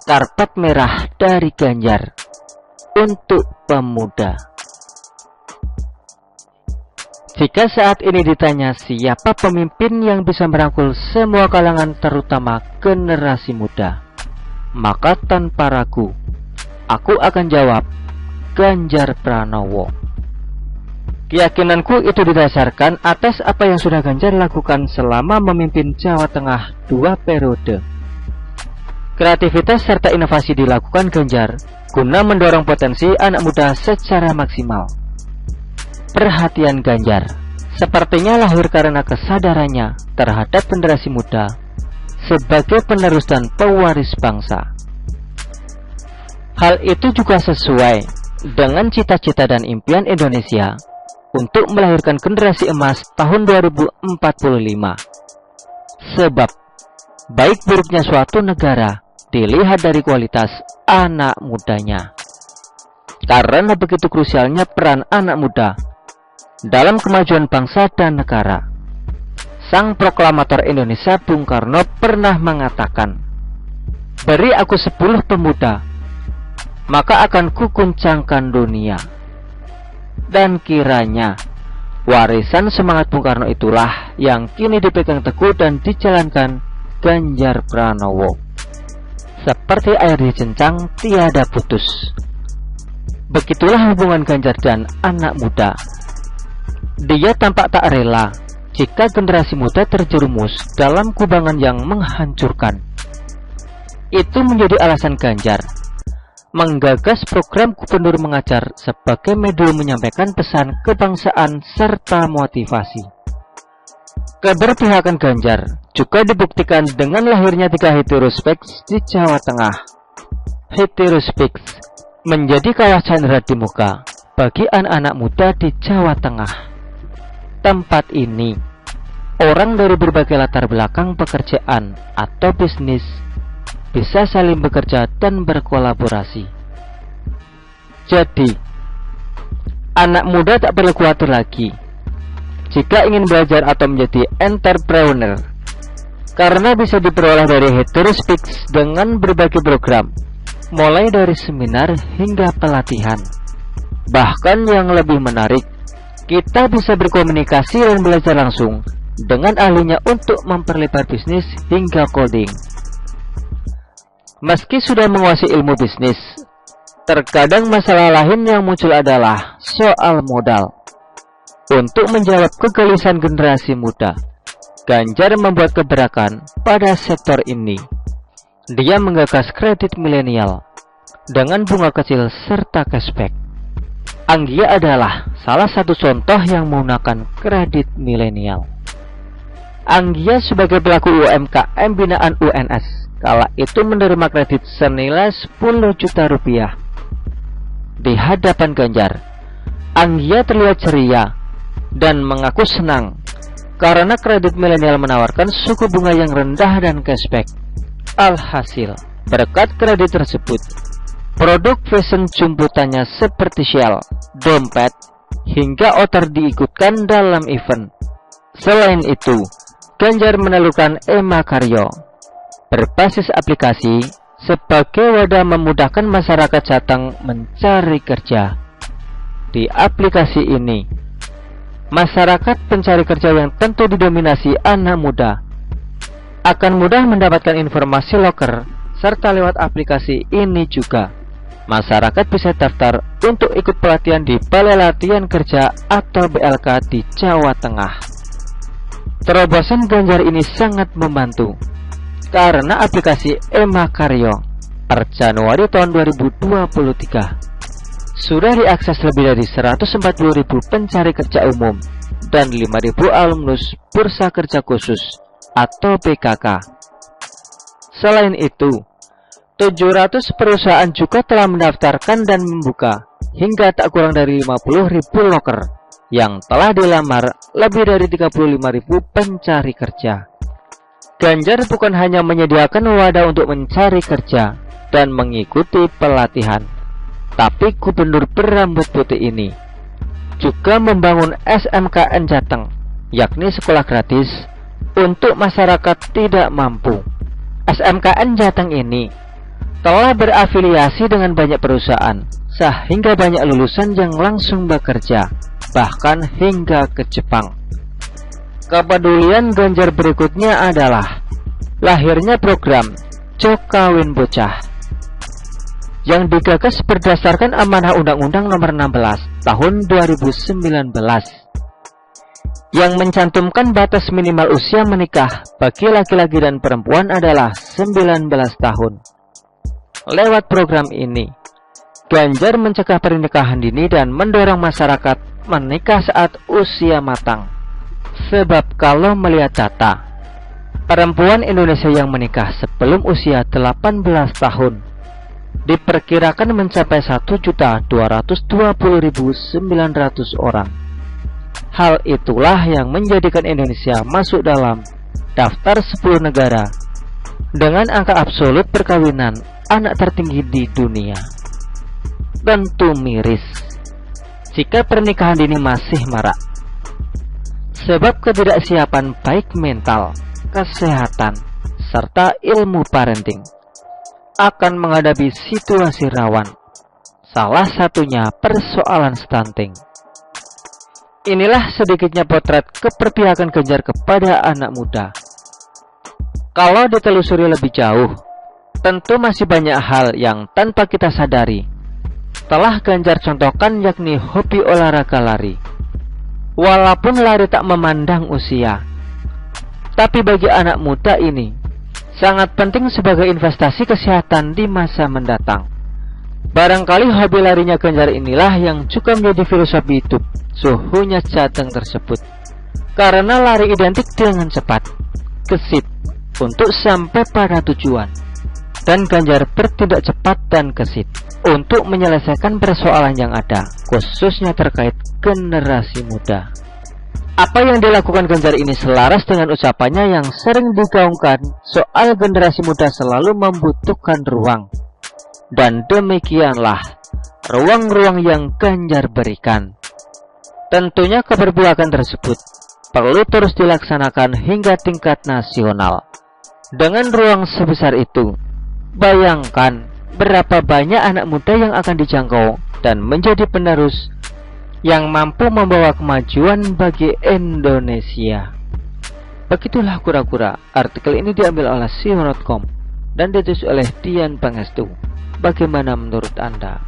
Karpet merah dari Ganjar untuk pemuda. Jika saat ini ditanya siapa pemimpin yang bisa merangkul semua kalangan terutama generasi muda, maka tanpa ragu aku akan jawab Ganjar Pranowo. Keyakinanku itu didasarkan atas apa yang sudah Ganjar lakukan selama memimpin Jawa Tengah 2 periode. Kreativitas serta inovasi dilakukan Ganjar guna mendorong potensi anak muda secara maksimal. Perhatian Ganjar sepertinya lahir karena kesadarannya terhadap generasi muda sebagai penerus dan pewaris bangsa. Hal itu juga sesuai dengan cita-cita dan impian Indonesia untuk melahirkan generasi emas tahun 2045. Sebab baik buruknya suatu negara dilihat dari kualitas anak mudanya. Karena begitu krusialnya peran anak muda dalam kemajuan bangsa dan negara. Sang proklamator Indonesia Bung Karno pernah mengatakan, "Beri aku 10 pemuda, maka akan kuguncangkan dunia." Dan kiranya warisan semangat Bung Karno itulah yang kini dipegang teguh dan dijalankan Ganjar Pranowo. Seperti air dicencang tiada putus. Begitulah hubungan Ganjar dan anak muda. Dia tampak tak rela jika generasi muda terjerumus dalam kubangan yang menghancurkan. Itu menjadi alasan Ganjar menggagas program Gubernur Mengajar sebagai medium menyampaikan pesan kebangsaan serta motivasi. Keberpihakan Ganjar juga dibuktikan dengan lahirnya 3 heterospeks di Jawa Tengah. Heterospeks menjadi kawah chandra di muka bagi anak-anak muda di Jawa Tengah. Tempat ini, orang dari berbagai latar belakang pekerjaan atau bisnis bisa saling bekerja dan berkolaborasi. Jadi, anak muda tak perlu khawatir lagi jika ingin belajar atau menjadi entrepreneur, karena bisa diperoleh dari Heterospeks dengan berbagai program, mulai dari seminar hingga pelatihan. Bahkan yang lebih menarik, kita bisa berkomunikasi dan belajar langsung dengan ahlinya untuk memperlebar bisnis hingga coding. Meski sudah menguasai ilmu bisnis, terkadang masalah lain yang muncul adalah soal modal. Untuk menjawab kegelisahan generasi muda, Ganjar membuat gebrakan pada sektor ini. Dia menggagas kredit milenial dengan bunga kecil serta cashback. Anggia adalah salah satu contoh yang menggunakan kredit milenial. Anggia sebagai pelaku UMKM binaan UNS kala itu menerima kredit senilai 10 juta rupiah. Di hadapan Ganjar, Anggia terlihat ceria dan mengaku senang karena kredit milenial menawarkan suku bunga yang rendah dan cashback. Alhasil, berkat kredit tersebut, produk fashion jemputannya seperti shell, dompet, hingga outer diikutkan dalam event. Selain itu, Ganjar menelukan Ema Karyo berbasis aplikasi sebagai wadah memudahkan masyarakat Jateng mencari kerja. Di aplikasi ini, masyarakat pencari kerja yang tentu didominasi anak muda akan mudah mendapatkan informasi loker, serta lewat aplikasi ini juga masyarakat bisa daftar untuk ikut pelatihan di Balai Latihan Kerja atau BLK di Jawa Tengah. Terobosan Ganjar ini sangat membantu karena aplikasi Ema Karyo per Januari tahun 2023 sudah diakses lebih dari 140.000 pencari kerja umum dan 5.000 alumnus Bursa Kerja Khusus atau PKK. Selain itu, 700 perusahaan juga telah mendaftarkan dan membuka hingga tak kurang dari 50.000 loker yang telah dilamar lebih dari 35.000 pencari kerja. Ganjar bukan hanya menyediakan wadah untuk mencari kerja dan mengikuti pelatihan, tapi gubernur berambut putih ini juga membangun SMKN Jateng, yakni sekolah gratis untuk masyarakat tidak mampu. SMKN Jateng ini telah berafiliasi dengan banyak perusahaan, sehingga banyak lulusan yang langsung bekerja, bahkan hingga ke Jepang. Kepedulian Ganjar berikutnya adalah lahirnya program Jokawin Bocah yang digagas berdasarkan amanah Undang-Undang Nomor 16 Tahun 2019 yang mencantumkan batas minimal usia menikah bagi laki-laki dan perempuan adalah 19 tahun. Lewat program ini, Ganjar mencegah pernikahan dini dan mendorong masyarakat menikah saat usia matang. Sebab kalau melihat data, perempuan Indonesia yang menikah sebelum usia 18 tahun diperkirakan mencapai 1.220.900 orang. Hal itulah yang menjadikan Indonesia masuk dalam daftar 10 negara dengan angka absolut perkawinan anak tertinggi di dunia. Tentu miris jika pernikahan dini masih marak, sebab ketidaksiapan baik mental, kesehatan, serta ilmu parenting akan menghadapi situasi rawan, salah satunya persoalan stunting. Inilah sedikitnya potret keperpihakan Ganjar kepada anak muda. Kalau ditelusuri lebih jauh, tentu masih banyak hal yang tanpa kita sadari telah Ganjar contohkan, yakni hobi olahraga lari. Walaupun lari tak memandang usia, tapi bagi anak muda ini sangat penting sebagai investasi kesehatan di masa mendatang. Barangkali hobi larinya Ganjar inilah yang juga menjadi filosofi hidup suhunya Jateng tersebut. Karena lari identik dengan cepat, gesit untuk sampai pada tujuan. Dan Ganjar bertindak cepat dan gesit untuk menyelesaikan persoalan yang ada, khususnya terkait generasi muda. Apa yang dilakukan Ganjar ini selaras dengan ucapannya yang sering digaungkan soal generasi muda selalu membutuhkan ruang. Dan demikianlah ruang-ruang yang Ganjar berikan. Tentunya keberpihakan tersebut perlu terus dilaksanakan hingga tingkat nasional. Dengan ruang sebesar itu, bayangkan berapa banyak anak muda yang akan dijangkau dan menjadi penerus yang mampu membawa kemajuan bagi Indonesia. Begitulah kura-kura. Artikel ini diambil oleh Sion.com dan ditulis oleh Dian Pangestu. Bagaimana menurut Anda?